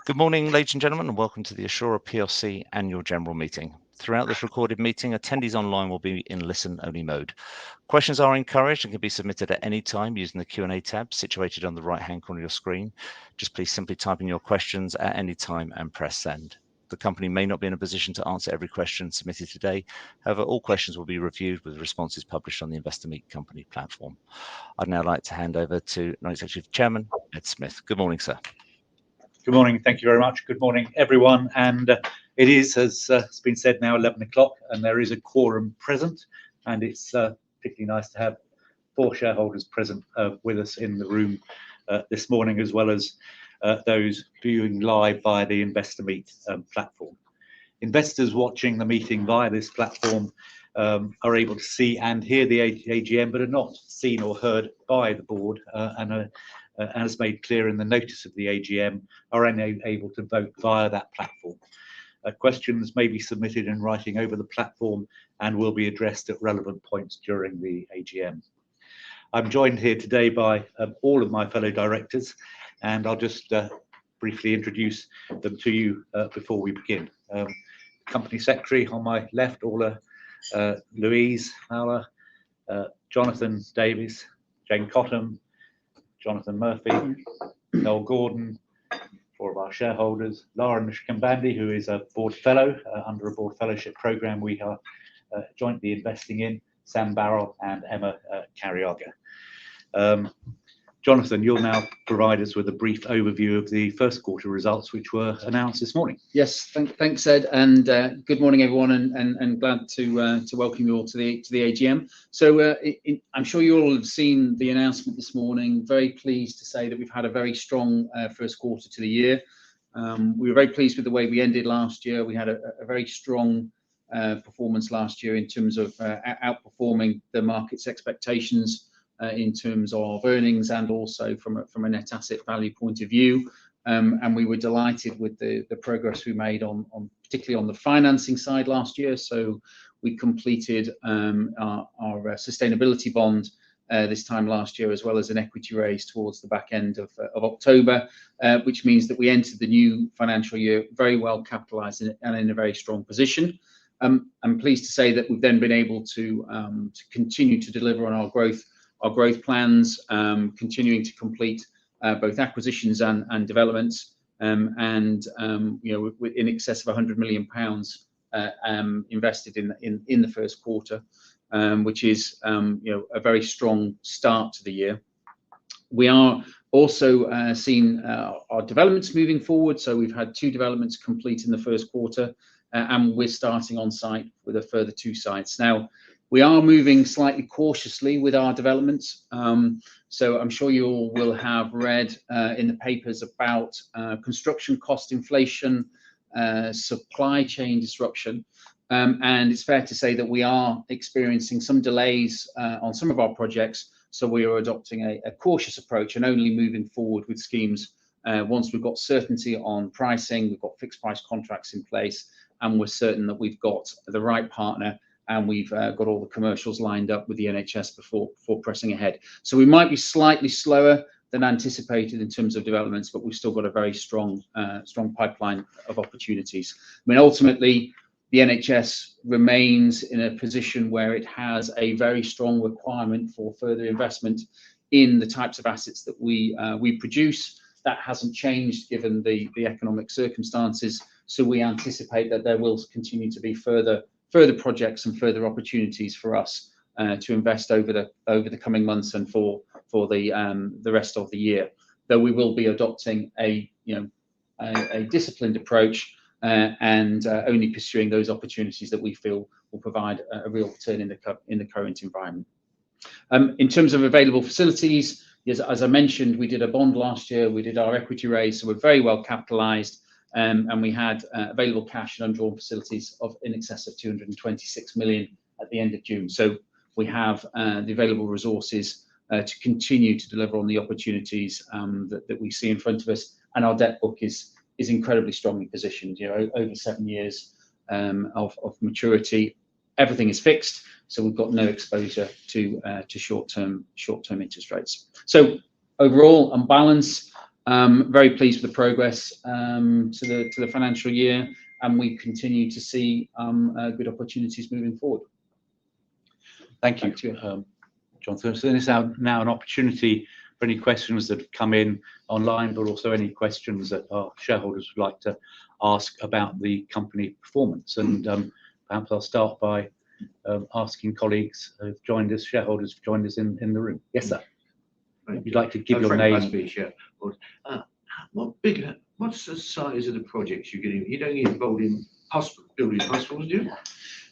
Good morning, ladies and gentlemen, and welcome to the ASSURA PLC Annual General Meeting. Throughout this recorded meeting, attendees online will be in listen-only mode. Questions are encouraged and can be submitted at any time using the Q&A tab situated on the right-hand corner of your screen. Just please simply type in your questions at any time and press send. The company may not be in a position to answer every question submitted today. However, all questions will be reviewed with responses published on the Investor Meet Company platform. I'd now like to hand over to Non-Executive Chairman, Ed Smith. Good morning, sir. Good morning. Thank you very much. Good morning, everyone. And it is, as it's been said now, 11 o'clock, and there is a quorum present. And it's particularly nice to have 4 shareholders present with us in the room this morning, as well as those viewing live via the Investor Meet platform. Investors watching the meeting via this platform are able to see and hear the AGM, but are not seen or heard by the board, and as made clear in the notice of the AGM, are unable to vote via that platform. Questions may be submitted in writing over the platform and will be addressed at relevant points during the AGM. I'm joined here today by all of my fellow directors, and I'll just briefly introduce them to you before we begin. Company Secretary on my left, Orla, Louise Fowler, Jonathan Davies, Jane Cottam, Jonathan Murphy, Noel Gordon, 4 of our shareholders, Lauren Kambandi, who is a board fellow under a board fellowship program we are jointly investing in, Sam Barrell and Emma Carriaga. Jonathan, you'll now provide us with a brief overview of the first quarter results, which were announced this morning. Yes, thanks, Ed, and good morning, everyone, and glad to welcome you all to the AGM. So I'm sure you all have seen the announcement this morning. Very pleased to say that we've had a very strong first quarter to the year. We were very pleased with the way we ended last year. We had a very strong performance last year in terms of outperforming the market's expectations in terms of earnings and also from a net asset value point of view. And we were delighted with the progress we made on particularly on the financing side last year. So we completed our sustainability bond this time last year, as well as an equity raise towards the back end of October, which means that we entered the new financial year very well capitalized and in a very strong position. I'm pleased to say that we've then been able to continue to deliver on our growth plans, continuing to complete both acquisitions and developments, and you know, in excess of 100 million pounds invested in the first quarter, which is you know, a very strong start to the year. We are also seeing our developments moving forward. So we've had 2 developments complete in the first quarter, and we're starting on site with a further 2 sites. Now, we are moving slightly cautiously with our developments. So I'm sure you all will have read in the papers about construction cost inflation, supply chain disruption. And it's fair to say that we are experiencing some delays on some of our projects. So we are adopting a cautious approach and only moving forward with schemes once we've got certainty on pricing, we've got fixed price contracts in place, and we're certain that we've got the right partner and we've got all the commercials lined up with the NHS before pressing ahead. So we might be slightly slower than anticipated in terms of developments, but we've still got a very strong pipeline of opportunities. I mean, ultimately, the NHS remains in a position where it has a very strong requirement for further investment in the types of assets that we produce. That hasn't changed given the economic circumstances. So we anticipate that there will continue to be further projects and further opportunities for us to invest over the coming months and for the rest of the year. Though we will be adopting a disciplined approach and only pursuing those opportunities that we feel will provide a real return in the current environment. In terms of available facilities, as I mentioned, we did a bond last year. We did our equity raise, so we're very well capitalized. And we had available cash and undrawn facilities of in excess of 226 million at the end of June. So we have the available resources to continue to deliver on the opportunities that we see in front of us. And our debt book is incredibly strongly positioned. You know, over 7 years of maturity. Everything is fixed, so we've got no exposure to short-term interest rates. So overall, on balance, Very pleased with the progress to the financial year, and we continue to see good opportunities moving forward. Thank you, Back to you. Jonathan. So this is now an opportunity for any questions that have come in online, but also any questions that our shareholders would like to ask about the company performance. And perhaps I'll start by asking colleagues who've joined us, shareholders who've joined us in the room. Yes, sir. If you'd like to give your name. What's the size of the projects you're getting? You don't get involved in building hospitals, do you?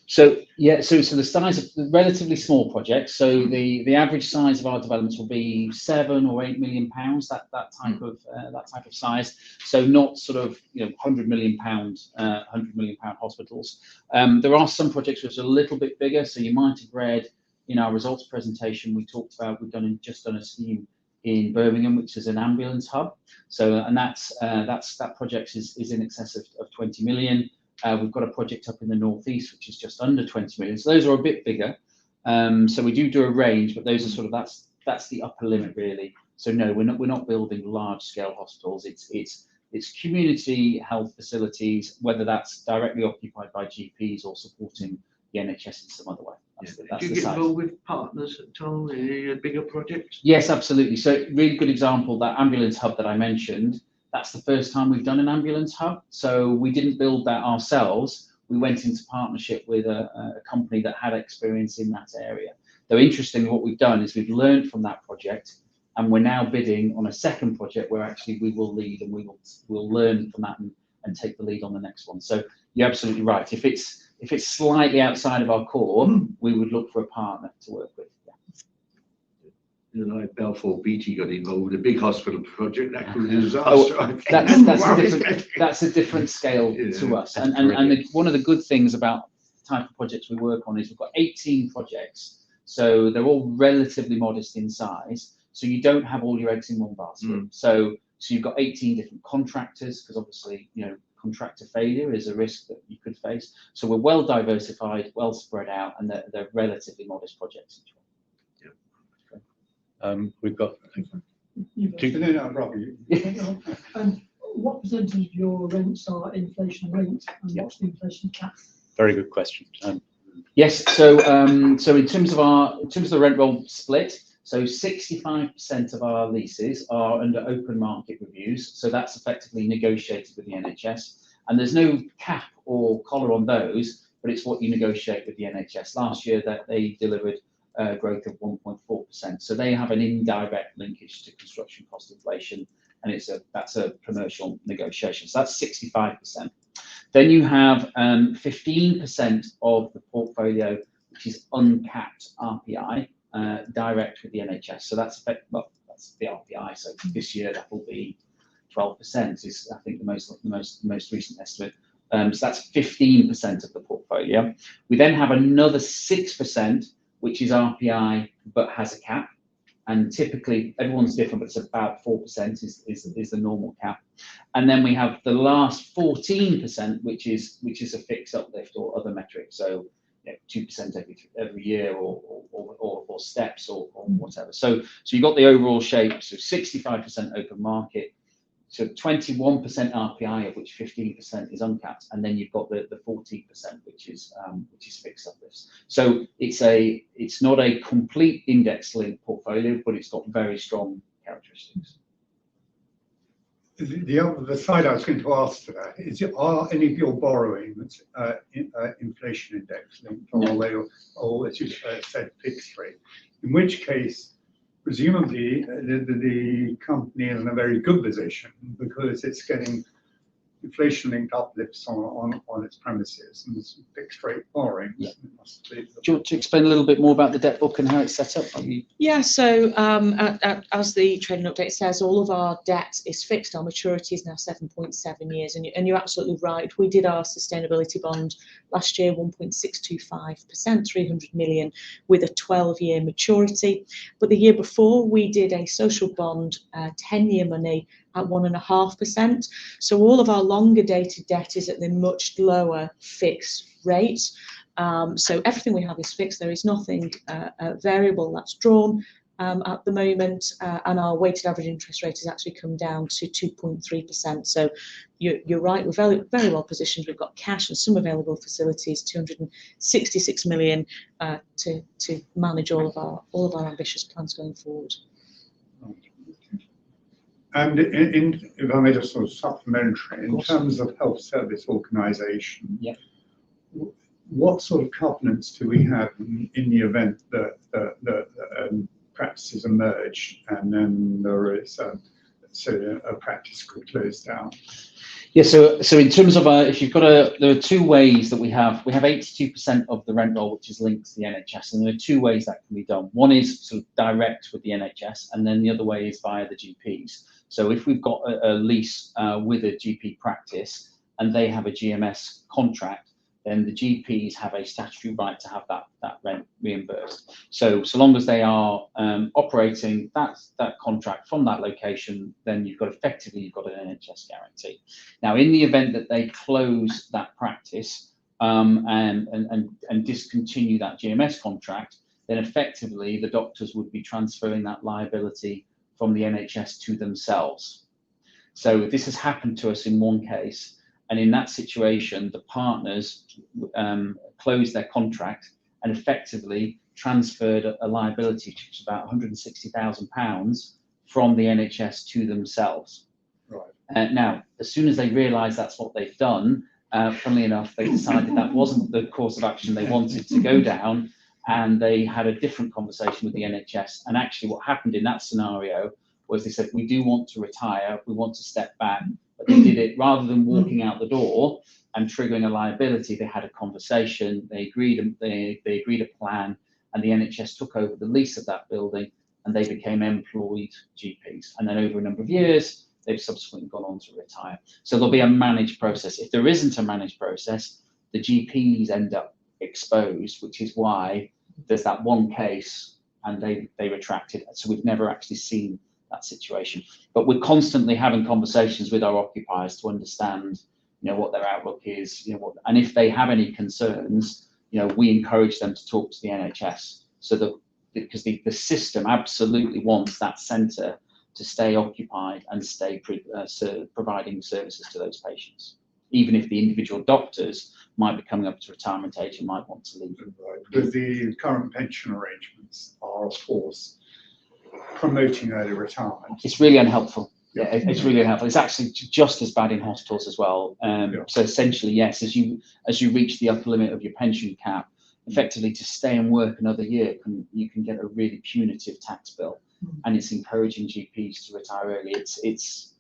So yeah, so the size of the relatively small projects. So the average size of our developments will be 7 or 8 million pounds. That type of size. So not sort of 100 million pound hospitals. There are some projects which are a little bit bigger. So you might have read in our results presentation we talked about we've just done a scheme in Birmingham, which is an ambulance hub. So and that project is in excess of 20 million. We've got a project up in the northeast which is just under 20 million. So those are a bit bigger. So we do a range, but those are sort of that's the upper limit really. So no, we're not building large scale hospitals. It's community health facilities, whether that's directly occupied by GPs or supporting the NHS in some other way. Do you get involved with partners at all in bigger projects? Yes, absolutely. So really good example, that ambulance hub that I mentioned. That's the first time we've done an ambulance hub. So we didn't build that ourselves. We went into partnership with a company that had experience in that area. Though interestingly, what we've done is we've learned from that project, and we're now bidding on a second project where actually we will lead and we'll learn from that and take the lead on the next one. So you're absolutely right. If it's slightly outside of our core, we would look for a partner to work with. Like Balfour Beatty got involved with a big hospital project that was a disaster. That's a different scale to us. And one of the good things about the type of projects we work on is we've got 18 projects, so they're all relatively modest in size. So you don't have all your eggs in one basket. So you've got 18 different contractors, because obviously contractor failure is a risk that you could face. So we're well diversified, well spread out, and they're relatively modest projects. We've got. What percentage of your rents are inflation linked, and what's the inflation cap? Very good question. Yes. So in terms of the rent roll split, so 65% of our leases are under open market reviews. So that's effectively negotiated with the NHS, and there's no cap or collar on those, but it's what you negotiate with the NHS. Last year that they delivered growth of 1.4%. So they have an indirect linkage to construction cost inflation, and that's a commercial negotiation. So that's 65%. Then you have 15% of the portfolio, which is uncapped RPI, direct with the NHS. So that's the RPI. So this year that will be 12%. Is I think the most recent estimate. So that's 15% of the portfolio. We then have another 6%. Which is RPI but has a cap, and typically everyone's different, but it's about 4% is the normal cap. And then we have the last 14%, which is a fixed uplift or other metric, so 2% every year or steps or whatever. So you've got the overall shape. So 65% open market, so 21% RPI, of which 15% is uncapped, and then you've got the 14%, which is fixed uplifts. So it's not a complete index linked portfolio, but it's got very strong characteristics. The side I was going to ask to that is: are any of your borrowings inflation index linked, or as you said, fixed rate? In which case, presumably the company is in a very good position because it's getting inflation-linked uplifts on its premises and some fixed rate borrowings. Yeah. Do you want to explain a little bit more about the debt book and how it's set up? Yeah, so as the trading update says, all of our debt is fixed. Our maturity is now 7.7 years, and you're absolutely right. We did our sustainability bond last year, 1.625%, 300 million, with a 12-year maturity. But the year before, we did a social bond, 10-year money at 1.5%. So all of our longer dated debt is at the much lower fixed rate. So everything we have is fixed. There is nothing variable that's drawn. at the moment, and our weighted average interest rate has actually come down to 2.3%. So you're right, we're very, very well positioned. We've got cash and some available facilities, 266 million, to manage all of our ambitious plans going forward. And if I made a sort of supplementary, in terms of health service organisation, Yeah. what sort of covenants do we have in the event that practices emerge and then there is a practice could close down? Yeah, so in terms of if you've got there are two ways that we have 82% of the rent roll which is linked to the NHS, and there are two ways that can be done. One is sort of direct with the NHS, and then the other way is via the GPs. So if we've got a lease with a GP practice and they have a GMS contract, then the GPs have a statutory right to have that rent reimbursed. So long as they are operating that contract from that location, then you've got an NHS guarantee. Now, in the event that they close that practice and discontinue that GMS contract, then effectively the doctors would be transferring that liability from the NHS to themselves. So this has happened to us in one case, and in that situation, the partners closed their contract and effectively transferred a liability, which was about £160,000 from the NHS to themselves. Right. Now, as soon as they realised that's what they've done, funnily enough, they decided that wasn't the course of action they wanted to go down, and they had a different conversation with the NHS. And actually what happened in that scenario was they said, we do want to retire, we want to step back. But they did it rather than walking out the door and triggering a liability. They had a conversation, they agreed a plan, and the NHS took over the lease of that building, and they became employed GPs. And then over a number of years, they've subsequently gone on to retire. So there'll be a managed process. If there isn't a managed process, the GPs end up exposed, which is why there's that one case and they retracted. So we've never actually seen that situation, but we're constantly having conversations with our occupiers to understand, what their outlook is, and if they have any concerns, we encourage them to talk to the NHS, so that because the system absolutely wants that centre to stay occupied and stay providing services to those patients, even if the individual doctors might be coming up to retirement age and might want to leave. Right. Because the current pension arrangements are, of course, promoting early retirement. It's really unhelpful. Yeah, it's really unhelpful. It's actually just as bad in hospitals as well. So essentially, yes, as you reach the upper limit of your pension cap, effectively to stay and work another year, you can get a really punitive tax bill, and it's encouraging GPs to retire early. It's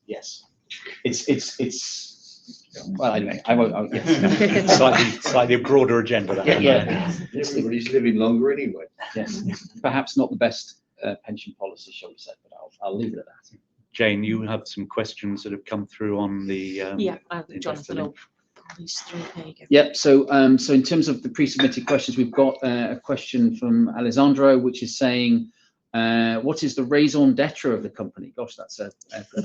well, anyway, I won't. Yes. slightly broader agenda. That Yeah. Everybody's living longer anyway. Yes, perhaps not the best pension policy, shall we say, but I'll leave it at that. Jane, you have some questions that have come through on the Yeah, Jonathan will pull these through. There you go. Yep. So in terms of the pre-submitted questions, we've got a question from Alessandro, which is saying, what is the raison d'etre of the company? Gosh, that's a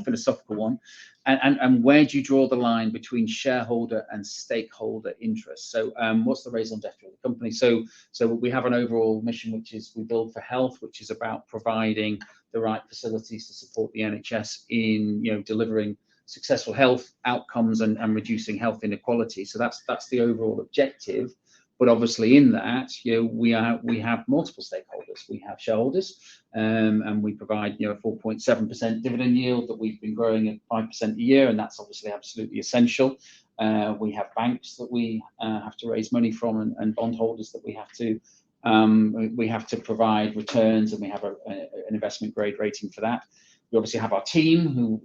philosophical one. And where do you draw the line between shareholder and stakeholder interests? So what's the raison d'etre of the company? So we have an overall mission, which is we build for health, which is about providing the right facilities to support the NHS in delivering successful health outcomes and reducing health inequality. So that's the overall objective. But obviously in that, we have multiple stakeholders. We have shareholders, and we provide a 4.7% dividend yield that we've been growing at 5% a year, and that's obviously absolutely essential. We have banks that we have to raise money from, and bondholders that we have to provide returns, and we have an investment grade rating for that. We obviously have our team, who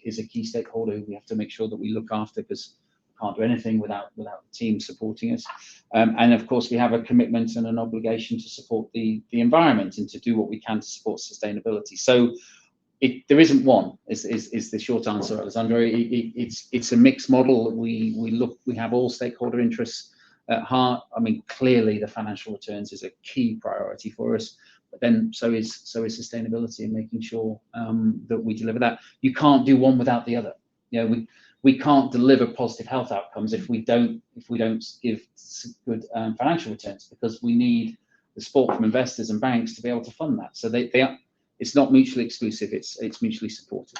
is a key stakeholder who we have to make sure that we look after, because can't do anything without the team supporting us, and of course we have a commitment and an obligation to support the environment and to do what we can to support sustainability. So there isn't one is the short answer, Alessandro. It's a mixed model. We have all stakeholder interests at heart. I mean, clearly the financial returns is a key priority for us, but then so is sustainability and making sure that we deliver that. You can't do one without the other. We can't deliver positive health outcomes if we don't give good financial returns, because we need the support from investors and banks to be able to fund that. So it's not mutually exclusive, it's mutually supported.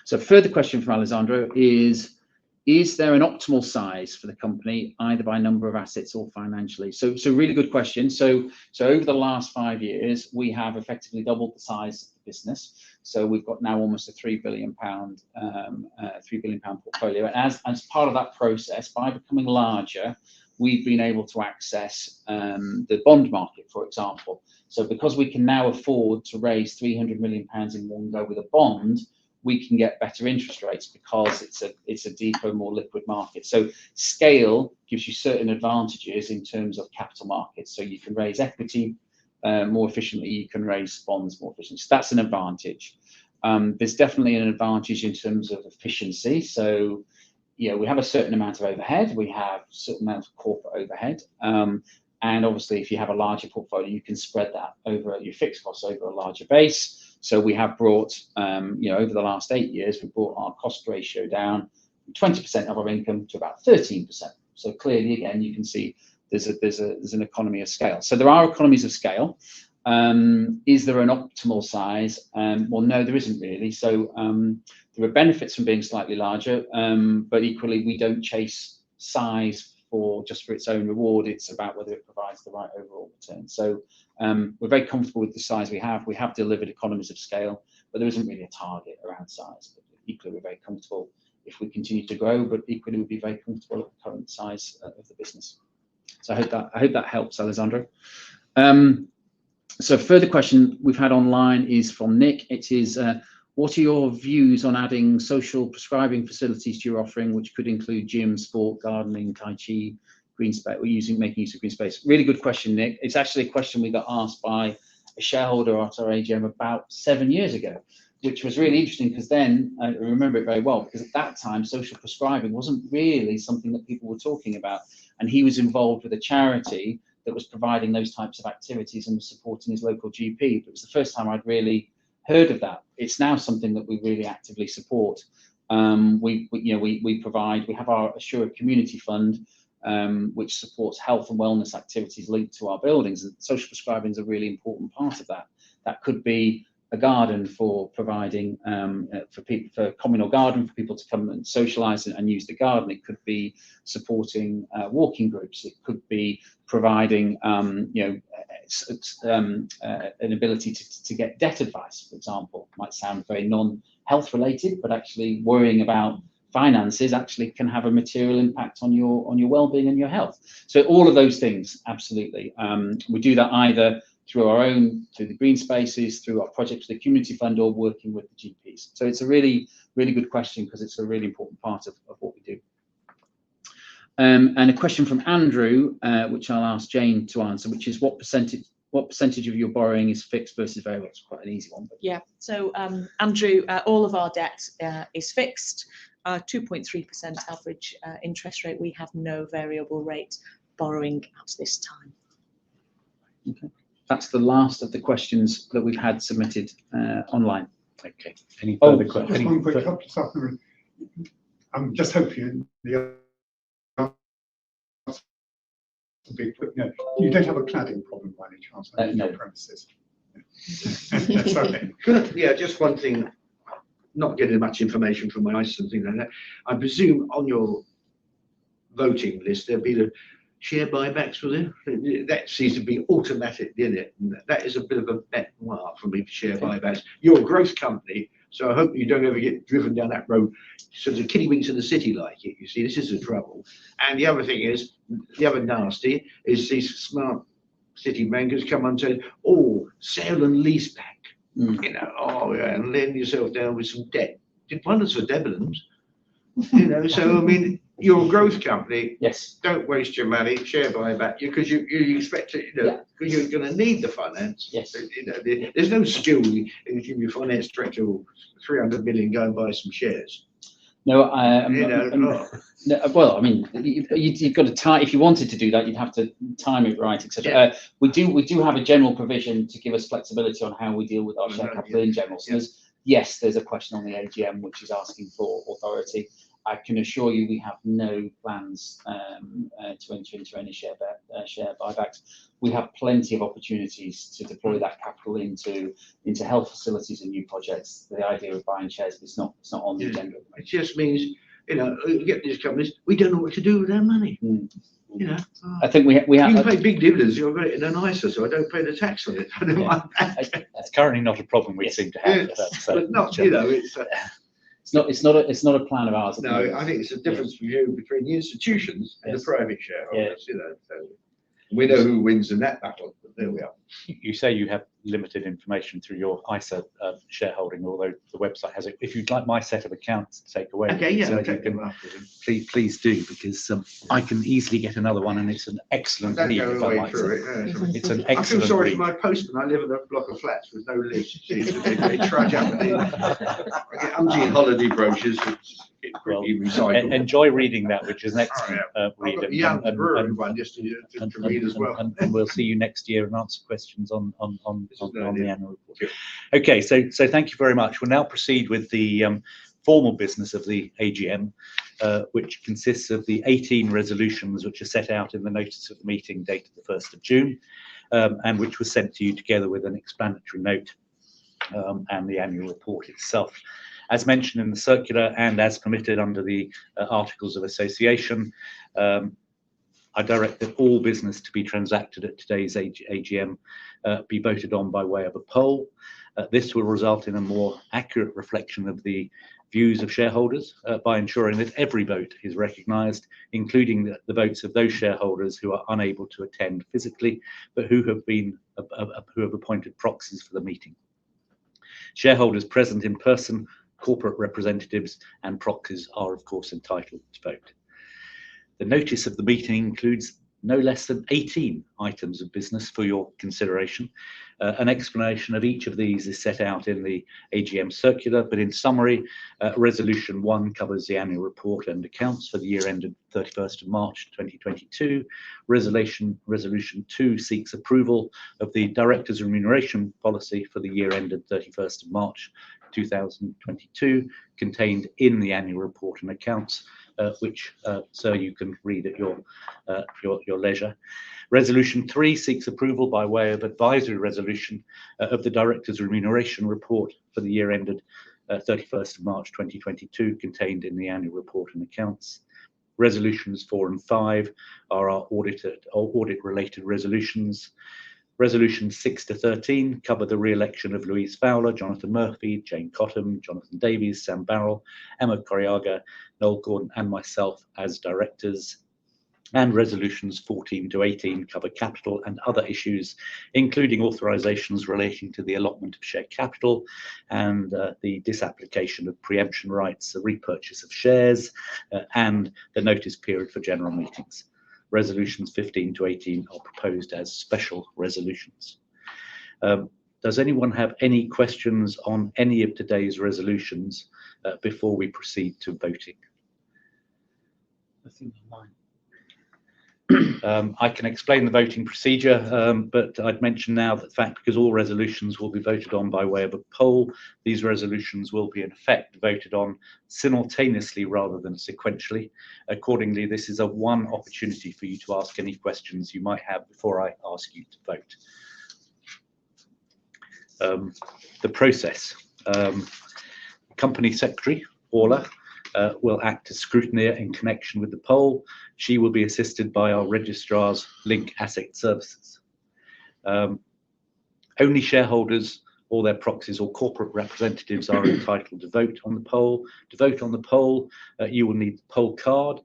So further question from Alessandro is there an optimal size for the company, either by number of assets or financially? So really good question. So over the last 5 years, we have effectively doubled the size of the business. So we've got now almost a £3 billion portfolio. And as part of that process, by becoming larger, we've been able to access the bond market, for example. So because we can now afford to raise £300 million in one go with a bond, we can get better interest rates because it's a deeper, more liquid market. So scale gives you certain advantages in terms of capital markets. So you can raise equity more efficiently, you can raise bonds more efficiently. So that's an advantage. There's definitely an advantage in terms of efficiency. So yeah, we have a certain amount of overhead, we have a certain amount of corporate overhead. And obviously, if you have a larger portfolio, you can spread that over your fixed costs over a larger base. So we have brought, over the last 8 years, we've brought our cost ratio down from 20% of our income to about 13%. So clearly, again, you can see there's an economy of scale. So there are economies of scale. Is there an optimal size? Well, no, there isn't really. So there are benefits from being slightly larger, but equally, we don't chase size just for its own reward. It's about whether it provides the right overall return. So we're very comfortable with the size we have. We have delivered economies of scale, but there isn't really a target around size. But equally, we're very comfortable if we continue to grow, but equally, we'll be very comfortable at the current size of the business. So I hope that helps, Alessandro. So further question we've had online is from Nick. It is, what are your views on adding social prescribing facilities to your offering, which could include gym, sport, gardening, tai chi, green space, or making use of green space? Really good question, Nick. It's actually a question we got asked by a shareholder at our AGM about 7 years ago, which was really interesting because then I remember it very well, because at that time social prescribing wasn't really something that people were talking about, and he was involved with a charity that was providing those types of activities and was supporting his local GP. But it was the first time I'd really heard of that. It's now something that we really actively support. We have our ASSURA Community Fund, which supports health and wellness activities linked to our buildings, and social prescribing is a really important part of that. That could be a garden for providing for a communal garden for people to come and socialise and use the garden. It could be supporting walking groups. It could be providing an ability to get debt advice, for example. Might sound very non-health related, but actually worrying about finances actually can have a material impact on your well-being and your health. So all of those things, absolutely. We do that either through the green spaces, through our projects with the community fund, or working with the GPs. So it's a really, really good question because it's a really important part of what we do. And a question from Andrew, which I'll ask Jane to answer, which is what percentage of your borrowing is fixed versus variable? It's quite an easy one. But... Yeah, so Andrew, all of our debt is fixed, 2.3% average interest rate. We have no variable rate borrowing at this time. Okay. That's the last of the questions that we've had submitted online. Okay. Any further questions? Just one quick couple of stuff. I'm just hoping the answer will be quick. No, you don't have a cladding problem by any chance on your premises? Sorry. Yeah, just one thing. Not getting much information from my ISA and things like that. I presume on your voting list there'll be the share buybacks, will there? That seems to be automatic, isn't it? And that is a bit of a bet noir for me for share buybacks. You're a growth company, so I hope you don't ever get driven down that road. So the kiddywinks in the city like it. You see, this is the trouble. And the other thing is, the other nasty is these smart city bankers come and say, "Oh, sale and lease back." You know, oh yeah, and lend yourself down with some debt. Did wonders for Debenhams. You know, so I mean, you're a growth company. Yes. Don't waste your money, share buyback, because you expect it, you know, because you're going to need the finance. Yes. You know, there's no skill in giving your finance director 300 million, go and buy some shares. No, well, I mean, you've got to time. If you wanted to do that, you'd have to time it right, etc. Yeah. We do have a general provision to give us flexibility on how we deal with our share capital in general. So there's a question on the AGM which is asking for authority. I can assure you we have no plans to enter into any share buybacks. We have plenty of opportunities to deploy that capital into health facilities and new projects. The idea of buying shares is not on the agenda. It just means, we get these companies, we don't know what to do with their money. I think we You can have. pay big dividends. You've got it in an ISA, so I don't pay the tax on it. I don't mind that. That's currently not a problem we seem to have. But not, It's not a plan of ours. No, I think it's a difference between the institutions and the private shareholders. So we know who wins in that battle. But there we are. You say you have limited information through your ISA shareholding, although the website has it. If you'd like my set of accounts to take away, Okay, yeah, so I'll you take can, them after them. please do, because I can easily get another one, and it's an excellent Don't read. go If I away like through it. it. It's an I feel excellent sorry read. for my postman. I live in a block of flats with no lifts. They trudge up and in. I get umpteen holiday brochures which get quickly recycled. Enjoy reading that, which is an excellent I've read. got the young brewery one just to read as well. And we'll see you next year and answer questions on This is the an idea. annual report. Okay, so thank you very much. We'll now proceed with the formal business of the AGM, which consists of the 18 resolutions which are set out in the notice of the meeting dated the 1st of June, and which was sent to you together with an explanatory note and the annual report itself. As mentioned in the circular and as permitted under the Articles of Association, I direct that all business to be transacted at today's AGM be voted on by way of a poll. This will result in a more accurate reflection of the views of shareholders by ensuring that every vote is recognised, including the votes of those shareholders who are unable to attend physically, but who have appointed proxies for the meeting. Shareholders present in person, corporate representatives and proxies are of course entitled to vote. The notice of the meeting includes no less than 18 items of business for your consideration. An explanation of each of these is set out in the AGM circular, but in summary, Resolution 1 covers the annual report and accounts for the year ended 31st of March 2022. Resolution 2 seeks approval of the Directors' Remuneration Policy for the year ended 31st of March 2022, contained in the annual report and accounts, which so you can read at your leisure. Resolution 3 seeks approval by way of advisory resolution of the Directors' Remuneration Report for the year ended 31st of March 2022, contained in the annual report and accounts. Resolutions 4 and 5 are our audit-related resolutions. Resolutions 6 to 13 cover the re-election of Louise Fowler, Jonathan Murphy, Jane Cottam, Jonathan Davies, Sam Barrell, Emma Coriaga, Noel Gordon and myself as directors. And resolutions 14 to 18 cover capital and other issues, including authorisations relating to the allotment of share capital and the disapplication of preemption rights, the repurchase of shares, and the notice period for general meetings. Resolutions 15 to 18 are proposed as special resolutions. Does anyone have any questions on any of today's resolutions before we proceed to voting? Nothing online. I can explain the voting procedure, but I'd mention now that because all resolutions will be voted on by way of a poll, these resolutions will be in effect voted on simultaneously rather than sequentially. Accordingly, this is one opportunity for you to ask any questions you might have before I ask you to vote. The process. Company Secretary, Orla, will act as scrutineer in connection with the poll. She will be assisted by our registrars, Link Asset Services. Only shareholders or their proxies or corporate representatives are entitled to vote on the poll. To vote on the poll, you will need the poll card,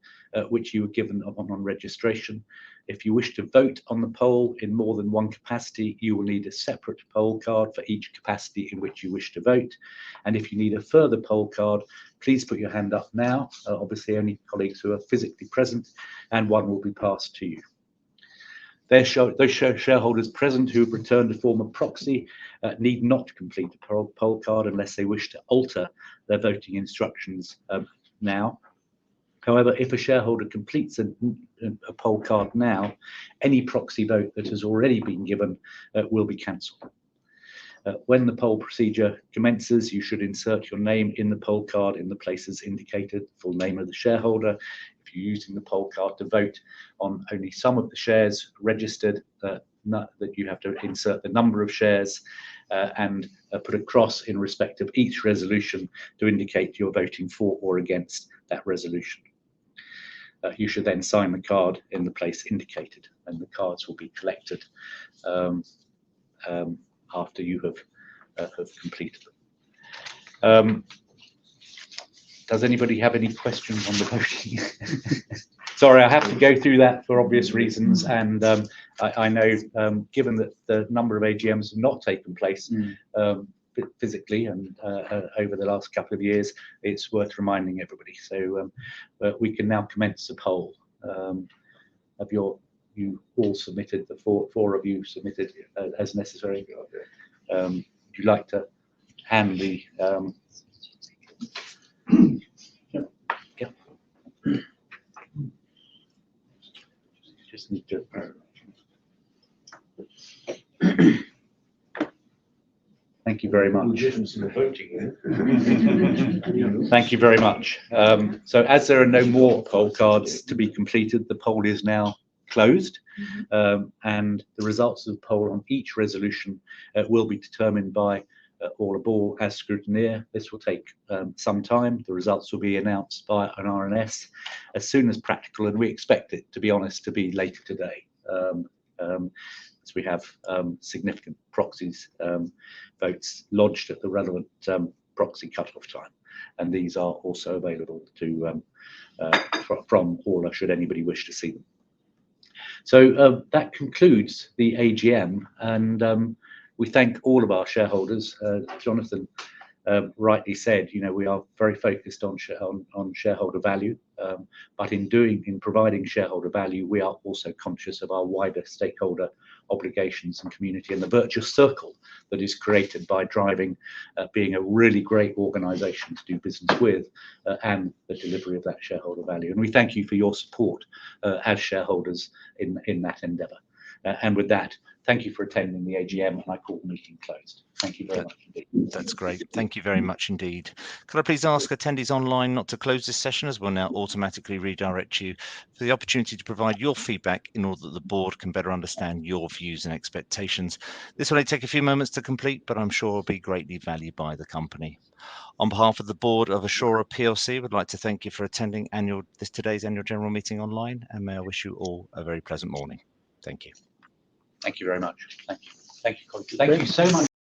which you were given on registration. If you wish to vote on the poll in more than one capacity, you will need a separate poll card for each capacity in which you wish to vote. And if you need a further poll card, please put your hand up now. Obviously, only colleagues who are physically present, and one will be passed to you. Those shareholders present who have returned a form of proxy need not complete a poll card unless they wish to alter their voting instructions now. However, if a shareholder completes a poll card now, any proxy vote that has already been given will be cancelled. When the poll procedure commences, you should insert your name in the poll card in the places indicated, full name of the shareholder. If you're using the poll card to vote on only some of the shares registered, that you have to insert the number of shares and put a cross in respect of each resolution to indicate you're voting for or against that resolution. You should then sign the card in the place indicated, and the cards will be collected after you have completed them. Does anybody have any questions on the voting? Sorry, I have to go through that for obvious reasons, and I know, given that the number of AGMs have not taken place physically and over the last couple of years, it's worth reminding everybody. So we can now commence the poll. You all submitted, the four of you submitted as necessary. Would you like to hand the just need to thank you very much. Thank you very much. So as there are no more poll cards to be completed, the poll is now closed, and the results of the poll on each resolution will be determined by Orla Ball as scrutineer. This will take some time. The results will be announced by an RNS as soon as practical, and we expect it, to be honest, to be later today, as we have significant proxies votes lodged at the relevant proxy cut-off time, and these are also available to from Orla should anybody wish to see them. So that concludes the AGM, and we thank all of our shareholders. Jonathan rightly said, we are very focused on shareholder value, but in providing shareholder value, we are also conscious of our wider stakeholder obligations and community, and the virtuous circle that is created by driving, being a really great organisation to do business with, and the delivery of that shareholder value. And we thank you for your support as shareholders in that endeavour. And with that, thank you for attending the AGM, and I call the meeting closed. Thank you very much indeed. That's great. Thank you very much indeed. Could I please ask attendees online not to close this session, as we'll now automatically redirect you for the opportunity to provide your feedback in order that the board can better understand your views and expectations. This will only take a few moments to complete, but I'm sure will be greatly valued by the company. On behalf of the board of ASSURA PLC, we'd like to thank you for attending today's annual general meeting online, and may I wish you all a very pleasant morning. Thank you. Thank you very much. Thank you. Thank you, colleagues. Thank you so much.